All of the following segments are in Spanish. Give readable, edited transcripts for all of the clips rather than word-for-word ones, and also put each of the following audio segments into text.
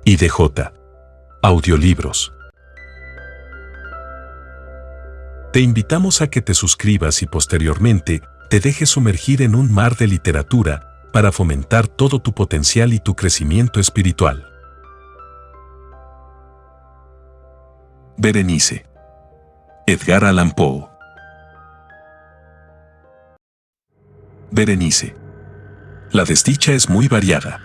IDJ. Audiolibros. Te invitamos a que te suscribas y posteriormente te dejes sumergir en un mar de literatura para fomentar todo tu potencial y tu crecimiento espiritual. Berenice. Edgar Allan Poe. Berenice. La desdicha es muy variada.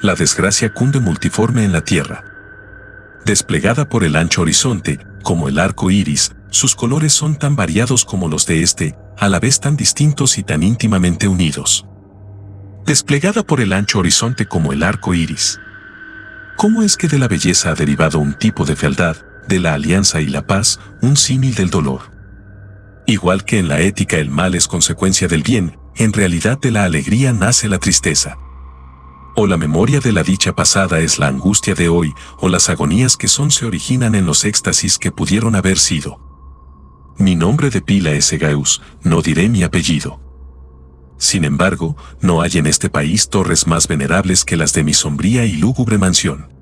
La desgracia cunde multiforme en la tierra. Desplegada por el ancho horizonte, como el arco iris, sus colores son tan variados como los de este, a la vez tan distintos y tan íntimamente unidos. Desplegada por el ancho horizonte como el arco iris. ¿Cómo es que de la belleza ha derivado un tipo de fealdad, de la alianza y la paz, un símil del dolor? Igual que en la ética el mal es consecuencia del bien, en realidad de la alegría nace la tristeza. O la memoria de la dicha pasada es la angustia de hoy, o las agonías que son se originan en los éxtasis que pudieron haber sido. Mi nombre de pila es Egaeus, no diré mi apellido. Sin embargo, no hay en este país torres más venerables que las de mi sombría y lúgubre mansión.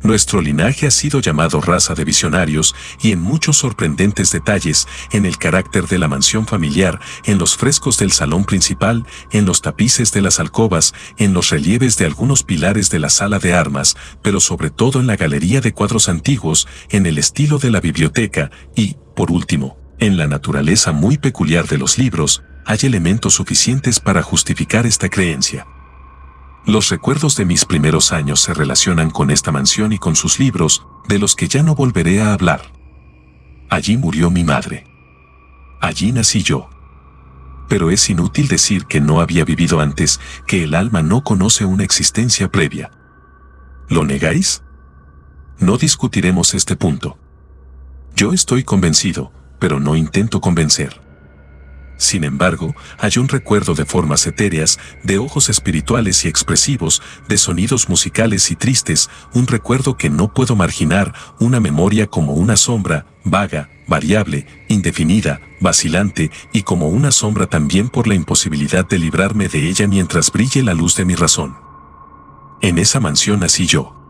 Nuestro linaje ha sido llamado raza de visionarios y en muchos sorprendentes detalles, en el carácter de la mansión familiar, en los frescos del salón principal, en los tapices de las alcobas, en los relieves de algunos pilares de la sala de armas, pero sobre todo en la galería de cuadros antiguos, en el estilo de la biblioteca y, por último, en la naturaleza muy peculiar de los libros, hay elementos suficientes para justificar esta creencia. Los recuerdos de mis primeros años se relacionan con esta mansión y con sus libros, de los que ya no volveré a hablar. Allí murió mi madre. Allí nací yo. Pero es inútil decir que no había vivido antes, que el alma no conoce una existencia previa. ¿Lo negáis? No discutiremos este punto. Yo estoy convencido, pero no intento convencer. Sin embargo, hay un recuerdo de formas etéreas, de ojos espirituales y expresivos, de sonidos musicales y tristes, un recuerdo que no puedo marginar, una memoria como una sombra, vaga, variable, indefinida, vacilante, y como una sombra también por la imposibilidad de librarme de ella mientras brille la luz de mi razón. En esa mansión nací yo.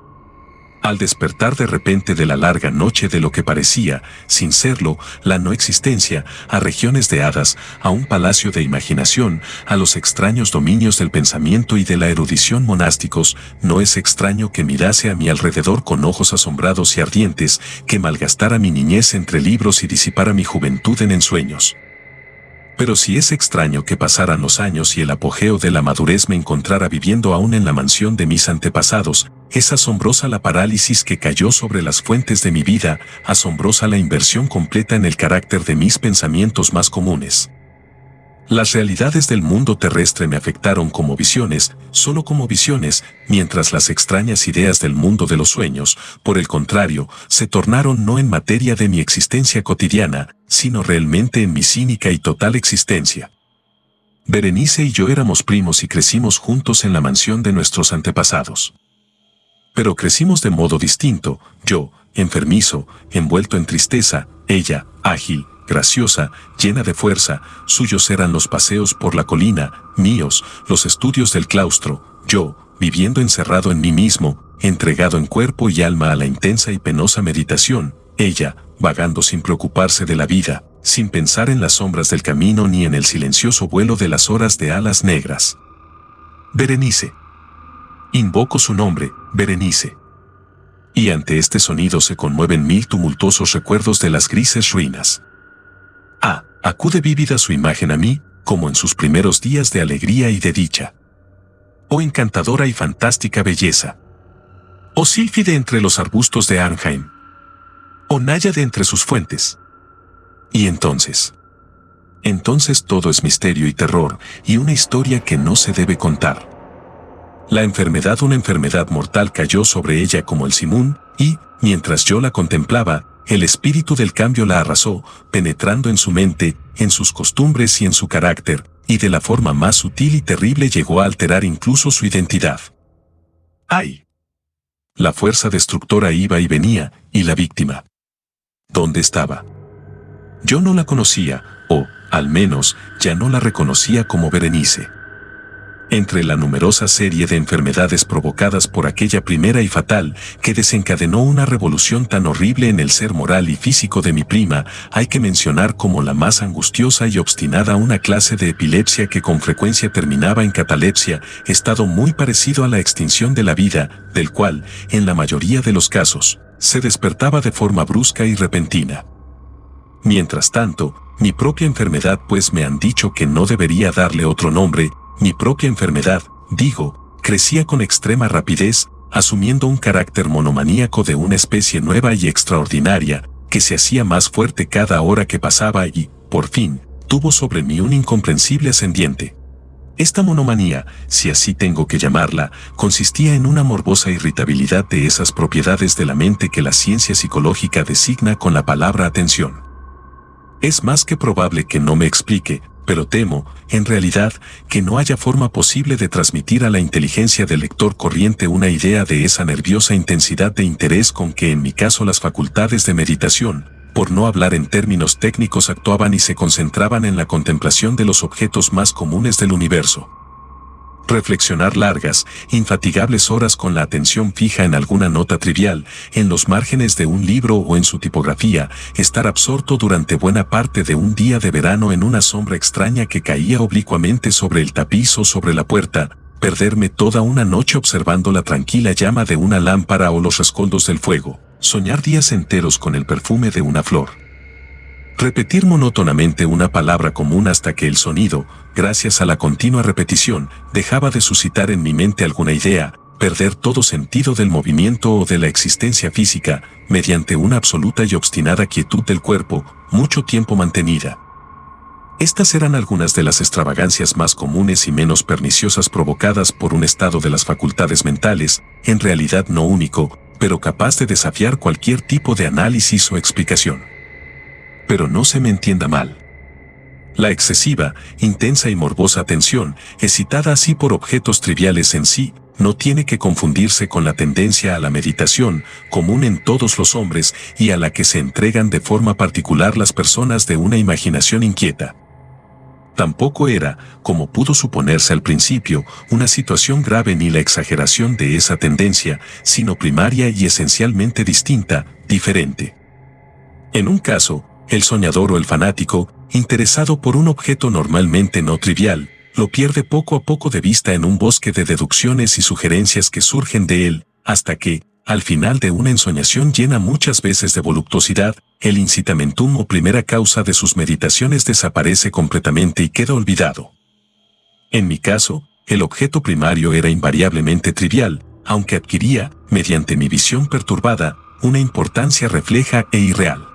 Al despertar de repente de la larga noche de lo que parecía, sin serlo, la no existencia, a regiones de hadas, a un palacio de imaginación, a los extraños dominios del pensamiento y de la erudición monásticos, no es extraño que mirase a mi alrededor con ojos asombrados y ardientes, que malgastara mi niñez entre libros y disipara mi juventud en ensueños. Pero si es extraño que pasaran los años y el apogeo de la madurez me encontrara viviendo aún en la mansión de mis antepasados, es asombrosa la parálisis que cayó sobre las fuentes de mi vida, asombrosa la inversión completa en el carácter de mis pensamientos más comunes. Las realidades del mundo terrestre me afectaron como visiones, solo como visiones, mientras las extrañas ideas del mundo de los sueños, por el contrario, se tornaron no en materia de mi existencia cotidiana, sino realmente en mi cínica y total existencia. Berenice y yo éramos primos y crecimos juntos en la mansión de nuestros antepasados. Pero crecimos de modo distinto, yo, enfermizo, envuelto en tristeza, ella, ágil, graciosa, llena de fuerza, suyos eran los paseos por la colina, míos, los estudios del claustro, yo, viviendo encerrado en mí mismo, entregado en cuerpo y alma a la intensa y penosa meditación, ella, vagando sin preocuparse de la vida, sin pensar en las sombras del camino ni en el silencioso vuelo de las horas de alas negras. Berenice. Invoco su nombre, Berenice. Y ante este sonido se conmueven mil tumultuosos recuerdos de las grises ruinas. Acude vívida su imagen a mí, como en sus primeros días de alegría y de dicha. Oh encantadora y fantástica belleza. Oh sílfide entre los arbustos de Arnheim. Oh náyade entre sus fuentes. Y entonces todo es misterio y terror, y una historia que no se debe contar. Una enfermedad mortal cayó sobre ella como el simún, y, mientras yo la contemplaba, el espíritu del cambio la arrasó, penetrando en su mente, en sus costumbres y en su carácter, y de la forma más sutil y terrible llegó a alterar incluso su identidad. ¡Ay! La fuerza destructora iba y venía, y la víctima. ¿Dónde estaba? Yo no la conocía, o, al menos, ya no la reconocía como Berenice. Entre la numerosa serie de enfermedades provocadas por aquella primera y fatal, que desencadenó una revolución tan horrible en el ser moral y físico de mi prima, hay que mencionar como la más angustiosa y obstinada una clase de epilepsia que con frecuencia terminaba en catalepsia, estado muy parecido a la extinción de la vida, del cual, en la mayoría de los casos, se despertaba de forma brusca y repentina. Mientras tanto, mi propia enfermedad, pues me han dicho que no debería darle otro nombre, mi propia enfermedad, digo, crecía con extrema rapidez, asumiendo un carácter monomaníaco de una especie nueva y extraordinaria, que se hacía más fuerte cada hora que pasaba y, por fin, tuvo sobre mí un incomprensible ascendiente. Esta monomanía, si así tengo que llamarla, consistía en una morbosa irritabilidad de esas propiedades de la mente que la ciencia psicológica designa con la palabra atención. Es más que probable que no me explique, pero temo, en realidad, que no haya forma posible de transmitir a la inteligencia del lector corriente una idea de esa nerviosa intensidad de interés con que en mi caso las facultades de meditación, por no hablar en términos técnicos, actuaban y se concentraban en la contemplación de los objetos más comunes del universo. Reflexionar largas, infatigables horas con la atención fija en alguna nota trivial, en los márgenes de un libro o en su tipografía, estar absorto durante buena parte de un día de verano en una sombra extraña que caía oblicuamente sobre el tapiz o sobre la puerta, perderme toda una noche observando la tranquila llama de una lámpara o los rescoldos del fuego, soñar días enteros con el perfume de una flor. Repetir monótonamente una palabra común hasta que el sonido, gracias a la continua repetición, dejaba de suscitar en mi mente alguna idea, perder todo sentido del movimiento o de la existencia física, mediante una absoluta y obstinada quietud del cuerpo, mucho tiempo mantenida. Estas eran algunas de las extravagancias más comunes y menos perniciosas provocadas por un estado de las facultades mentales, en realidad no único, pero capaz de desafiar cualquier tipo de análisis o explicación. Pero no se me entienda mal. La excesiva, intensa y morbosa atención, excitada así por objetos triviales en sí, no tiene que confundirse con la tendencia a la meditación, común en todos los hombres y a la que se entregan de forma particular las personas de una imaginación inquieta. Tampoco era, como pudo suponerse al principio, una situación grave ni la exageración de esa tendencia, sino primaria y esencialmente distinta, diferente. En un caso, el soñador o el fanático, interesado por un objeto normalmente no trivial, lo pierde poco a poco de vista en un bosque de deducciones y sugerencias que surgen de él, hasta que, al final de una ensoñación llena muchas veces de voluptuosidad, el incitamentum o primera causa de sus meditaciones desaparece completamente y queda olvidado. En mi caso, el objeto primario era invariablemente trivial, aunque adquiría, mediante mi visión perturbada, una importancia refleja e irreal.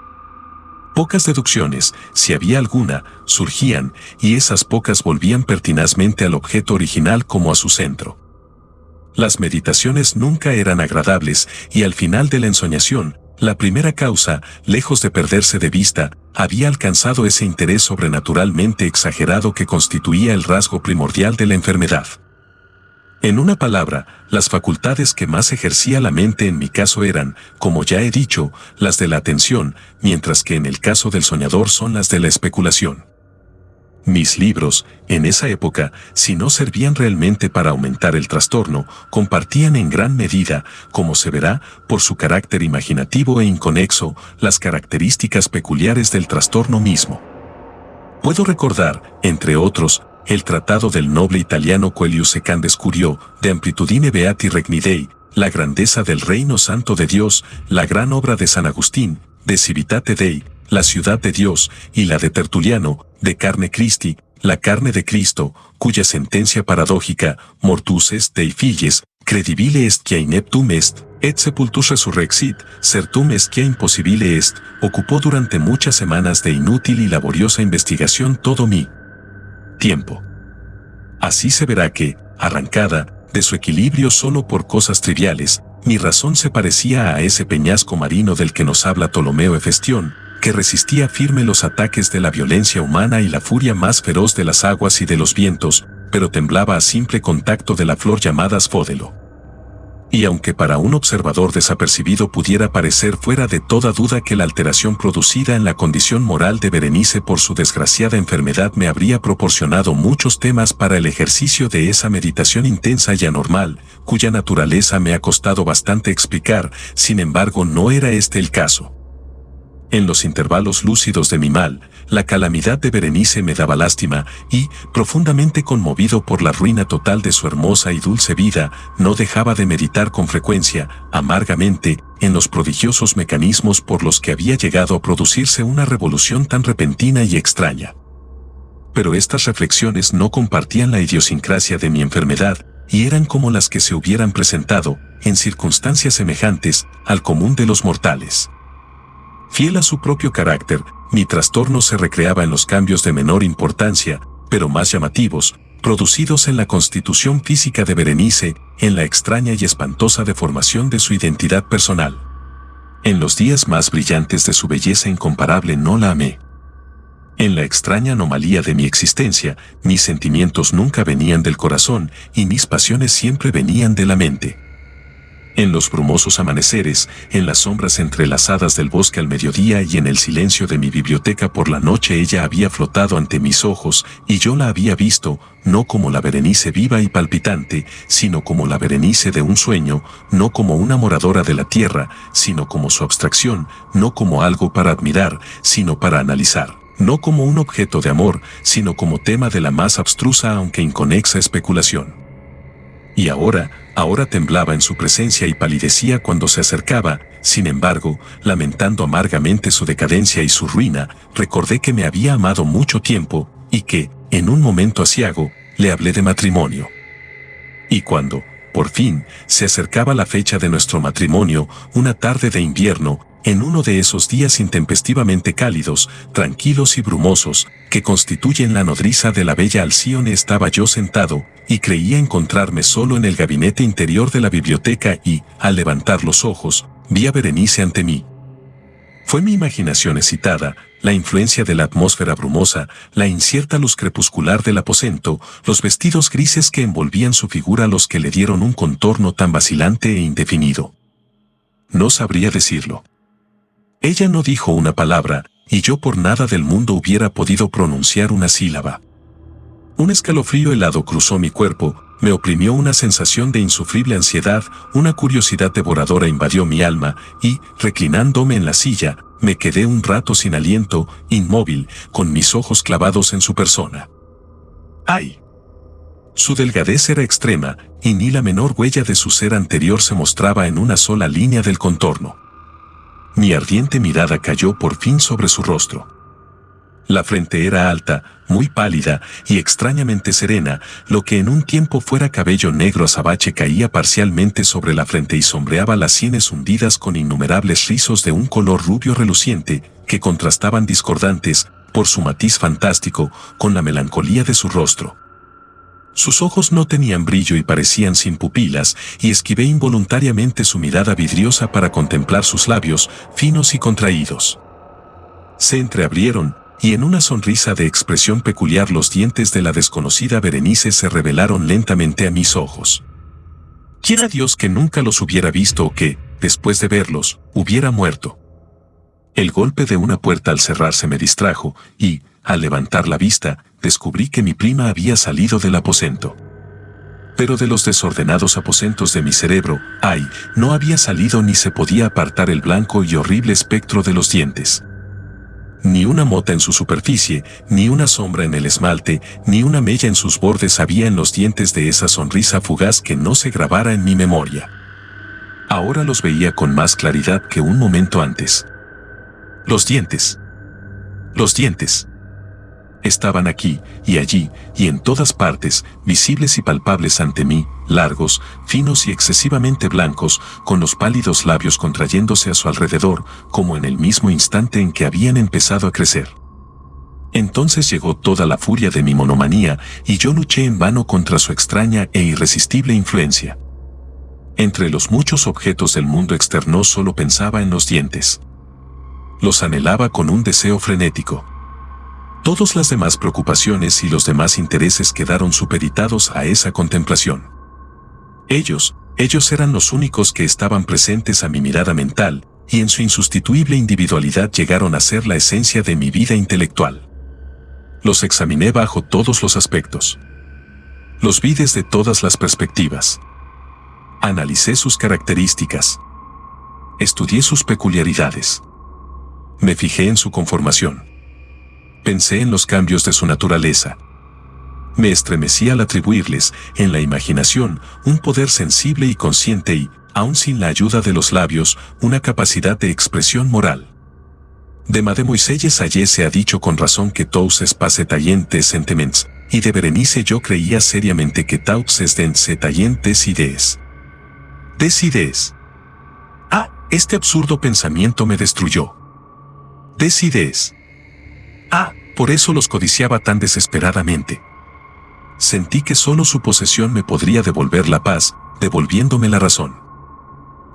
Pocas deducciones, si había alguna, surgían, y esas pocas volvían pertinazmente al objeto original como a su centro. Las meditaciones nunca eran agradables, y al final de la ensoñación, la primera causa, lejos de perderse de vista, había alcanzado ese interés sobrenaturalmente exagerado que constituía el rasgo primordial de la enfermedad. En una palabra, las facultades que más ejercía la mente en mi caso eran, como ya he dicho, las de la atención, mientras que en el caso del soñador son las de la especulación. Mis libros, en esa época, si no servían realmente para aumentar el trastorno, compartían en gran medida, como se verá, por su carácter imaginativo e inconexo, las características peculiares del trastorno mismo. Puedo recordar, entre otros, el tratado del noble italiano Coelho Secan Descurio, de Amplitudine Beati Regni Dei, la grandeza del reino santo de Dios, la gran obra de San Agustín, de Civitate Dei, la ciudad de Dios, y la de Tertuliano, de Carne Christi, la carne de Cristo, cuya sentencia paradójica, mortus est Dei filies, credibile est quia ineptum est, et sepultus resurrexit, certum est quia impossibile est, ocupó durante muchas semanas de inútil y laboriosa investigación todo mi tiempo. Así se verá que, arrancada de su equilibrio solo por cosas triviales, mi razón se parecía a ese peñasco marino del que nos habla Ptolomeo Hefestión, que resistía firme los ataques de la violencia humana y la furia más feroz de las aguas y de los vientos, pero temblaba a simple contacto de la flor llamada sfódelo. Y aunque para un observador desapercibido pudiera parecer fuera de toda duda que la alteración producida en la condición moral de Berenice por su desgraciada enfermedad me habría proporcionado muchos temas para el ejercicio de esa meditación intensa y anormal, cuya naturaleza me ha costado bastante explicar, sin embargo no era este el caso. En los intervalos lúcidos de mi mal, la calamidad de Berenice me daba lástima y, profundamente conmovido por la ruina total de su hermosa y dulce vida, no dejaba de meditar con frecuencia, amargamente, en los prodigiosos mecanismos por los que había llegado a producirse una revolución tan repentina y extraña. Pero estas reflexiones no compartían la idiosincrasia de mi enfermedad y eran como las que se hubieran presentado, en circunstancias semejantes, al común de los mortales. Fiel a su propio carácter, mi trastorno se recreaba en los cambios de menor importancia, pero más llamativos, producidos en la constitución física de Berenice, en la extraña y espantosa deformación de su identidad personal. En los días más brillantes de su belleza incomparable no la amé. En la extraña anomalía de mi existencia, mis sentimientos nunca venían del corazón y mis pasiones siempre venían de la mente. En los brumosos amaneceres, en las sombras entrelazadas del bosque al mediodía y en el silencio de mi biblioteca por la noche ella había flotado ante mis ojos y yo la había visto, no como la Berenice viva y palpitante, sino como la Berenice de un sueño, no como una moradora de la tierra, sino como su abstracción, no como algo para admirar, sino para analizar, no como un objeto de amor, sino como tema de la más abstrusa aunque inconexa especulación. Y ahora temblaba en su presencia y palidecía cuando se acercaba, sin embargo, lamentando amargamente su decadencia y su ruina, recordé que me había amado mucho tiempo, y que, en un momento aciago, le hablé de matrimonio. Y cuando, por fin, se acercaba la fecha de nuestro matrimonio, una tarde de invierno, en uno de esos días intempestivamente cálidos, tranquilos y brumosos, que constituyen la nodriza de la bella Alcíone, estaba yo sentado, y creía encontrarme solo en el gabinete interior de la biblioteca y, al levantar los ojos, vi a Berenice ante mí. Fue mi imaginación excitada, la influencia de la atmósfera brumosa, la incierta luz crepuscular del aposento, los vestidos grises que envolvían su figura los que le dieron un contorno tan vacilante e indefinido. No sabría decirlo. Ella no dijo una palabra, y yo por nada del mundo hubiera podido pronunciar una sílaba. Un escalofrío helado cruzó mi cuerpo, me oprimió una sensación de insufrible ansiedad, una curiosidad devoradora invadió mi alma, y, reclinándome en la silla, me quedé un rato sin aliento, inmóvil, con mis ojos clavados en su persona. ¡Ay! Su delgadez era extrema, y ni la menor huella de su ser anterior se mostraba en una sola línea del contorno. Mi ardiente mirada cayó por fin sobre su rostro. La frente era alta, muy pálida y extrañamente serena, lo que en un tiempo fuera cabello negro azabache caía parcialmente sobre la frente y sombreaba las sienes hundidas con innumerables rizos de un color rubio reluciente, que contrastaban discordantes, por su matiz fantástico, con la melancolía de su rostro. Sus ojos no tenían brillo y parecían sin pupilas, y esquivé involuntariamente su mirada vidriosa para contemplar sus labios, finos y contraídos. Se entreabrieron, y en una sonrisa de expresión peculiar los dientes de la desconocida Berenice se revelaron lentamente a mis ojos. Quiera Dios que nunca los hubiera visto o que, después de verlos, hubiera muerto. El golpe de una puerta al cerrarse me distrajo, y, al levantar la vista, descubrí que mi prima había salido del aposento. Pero de los desordenados aposentos de mi cerebro, ay, no había salido ni se podía apartar el blanco y horrible espectro de los dientes. Ni una mota en su superficie, ni una sombra en el esmalte, ni una mella en sus bordes había en los dientes de esa sonrisa fugaz que no se grabara en mi memoria. Ahora los veía con más claridad que un momento antes. Los dientes. Los dientes. Estaban aquí, y allí, y en todas partes, visibles y palpables ante mí, largos, finos y excesivamente blancos, con los pálidos labios contrayéndose a su alrededor, como en el mismo instante en que habían empezado a crecer. Entonces llegó toda la furia de mi monomanía, y yo luché en vano contra su extraña e irresistible influencia. Entre los muchos objetos del mundo externo solo pensaba en los dientes. Los anhelaba con un deseo frenético. Todas las demás preocupaciones y los demás intereses quedaron supeditados a esa contemplación. Ellos, Ellos eran los únicos que estaban presentes a mi mirada mental, y en su insustituible individualidad llegaron a ser la esencia de mi vida intelectual. Los examiné bajo todos los aspectos. Los vi desde todas las perspectivas. Analicé sus características. Estudié sus peculiaridades. Me fijé en su conformación. Pensé en los cambios de su naturaleza. Me estremecí al atribuirles, en la imaginación, un poder sensible y consciente y, aun sin la ayuda de los labios, una capacidad de expresión moral. De Mademoiselle Sayé se ha dicho con razón que tous es pas taillentes sentiments, y de Berenice yo creía seriamente que tous es dense taillentes idees. Des idees. Ah, este absurdo pensamiento me destruyó. Des idees. Ah, por eso los codiciaba tan desesperadamente. Sentí que solo su posesión me podría devolver la paz, devolviéndome la razón.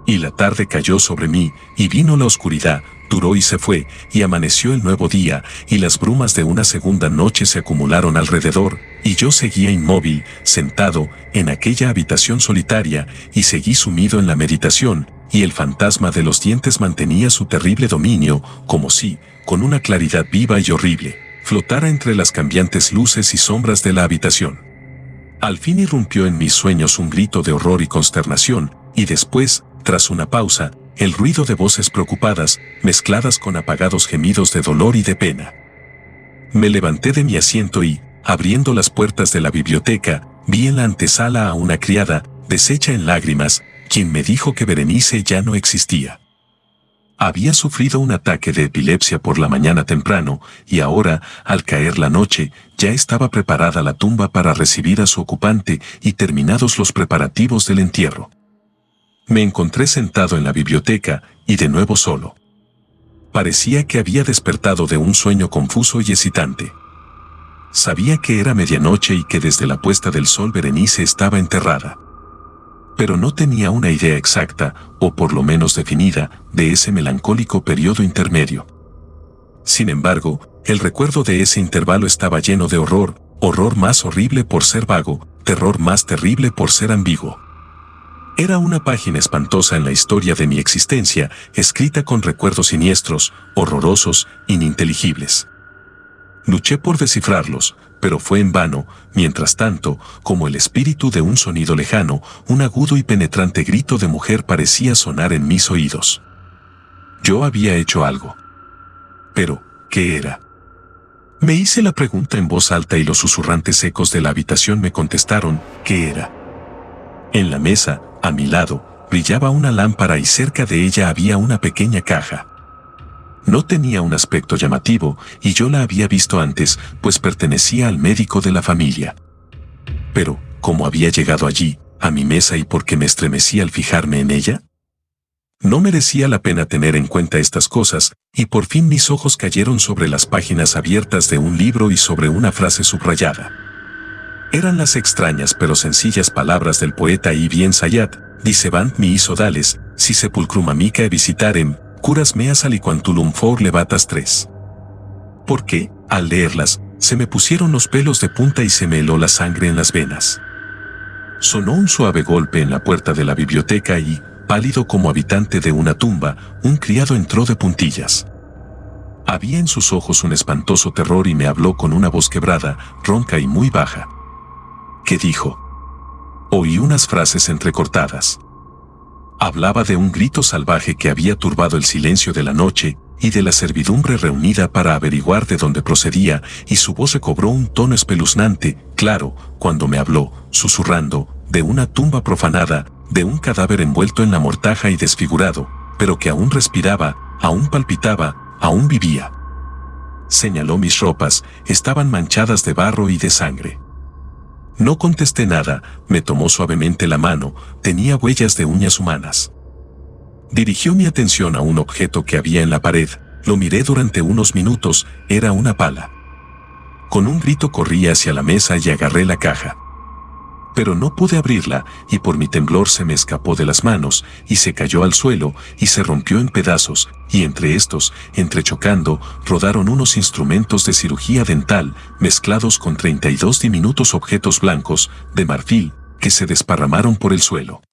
Y la tarde cayó sobre mí, y vino la oscuridad, duró y se fue, y amaneció el nuevo día, y las brumas de una segunda noche se acumularon alrededor, y yo seguía inmóvil, sentado, en aquella habitación solitaria, y seguí sumido en la meditación, y el fantasma de los dientes mantenía su terrible dominio, como si, con una claridad viva y horrible, flotara entre las cambiantes luces y sombras de la habitación. Al fin irrumpió en mis sueños un grito de horror y consternación, y después, tras una pausa, el ruido de voces preocupadas, mezcladas con apagados gemidos de dolor y de pena. Me levanté de mi asiento y, abriendo las puertas de la biblioteca, vi en la antesala a una criada, deshecha en lágrimas, quien me dijo que Berenice ya no existía. Había sufrido un ataque de epilepsia por la mañana temprano, y ahora, al caer la noche, ya estaba preparada la tumba para recibir a su ocupante y terminados los preparativos del entierro. Me encontré sentado en la biblioteca, y de nuevo solo. Parecía que había despertado de un sueño confuso y excitante. Sabía que era medianoche y que desde la puesta del sol Berenice estaba enterrada. Pero no tenía una idea exacta, o por lo menos definida, de ese melancólico periodo intermedio. Sin embargo, el recuerdo de ese intervalo estaba lleno de horror, horror más horrible por ser vago, terror más terrible por ser ambiguo. Era una página espantosa en la historia de mi existencia, escrita con recuerdos siniestros, horrorosos, ininteligibles. Luché por descifrarlos, pero fue en vano. Mientras tanto, como el espíritu de un sonido lejano, un agudo y penetrante grito de mujer parecía sonar en mis oídos. Yo había hecho algo. Pero, ¿qué era? Me hice la pregunta en voz alta y los susurrantes ecos de la habitación me contestaron, ¿qué era? En la mesa, a mi lado, brillaba una lámpara y cerca de ella había una pequeña caja. No tenía un aspecto llamativo, y yo la había visto antes, pues pertenecía al médico de la familia. Pero, ¿cómo había llegado allí, a mi mesa y por qué me estremecí al fijarme en ella? No merecía la pena tener en cuenta estas cosas, y por fin mis ojos cayeron sobre las páginas abiertas de un libro y sobre una frase subrayada. Eran las extrañas pero sencillas palabras del poeta Ibn Sayyad, dicebant mi isodales, si sepulcrum amica visitarem, curas meas aliquantulum for levatas 3. Porque, al leerlas, se me pusieron los pelos de punta y se me heló la sangre en las venas. Sonó un suave golpe en la puerta de la biblioteca y, pálido como habitante de una tumba, un criado entró de puntillas. Había en sus ojos un espantoso terror y me habló con una voz quebrada, ronca y muy baja. ¿Qué dijo? Oí unas frases entrecortadas. Hablaba de un grito salvaje que había turbado el silencio de la noche y de la servidumbre reunida para averiguar de dónde procedía, y su voz recobró un tono espeluznante, claro, cuando me habló, susurrando, de una tumba profanada, de un cadáver envuelto en la mortaja y desfigurado, pero que aún respiraba, aún palpitaba, aún vivía. Señaló mis ropas, estaban manchadas de barro y de sangre. No contesté nada, me tomó suavemente la mano, tenía huellas de uñas humanas. Dirigió mi atención a un objeto que había en la pared, lo miré durante unos minutos, era una pala. Con un grito corrí hacia la mesa y agarré la caja. Pero no pude abrirla, y por mi temblor se me escapó de las manos, y se cayó al suelo, y se rompió en pedazos, y entre estos, entrechocando, rodaron unos instrumentos de cirugía dental, mezclados con 32 diminutos objetos blancos, de marfil, que se desparramaron por el suelo.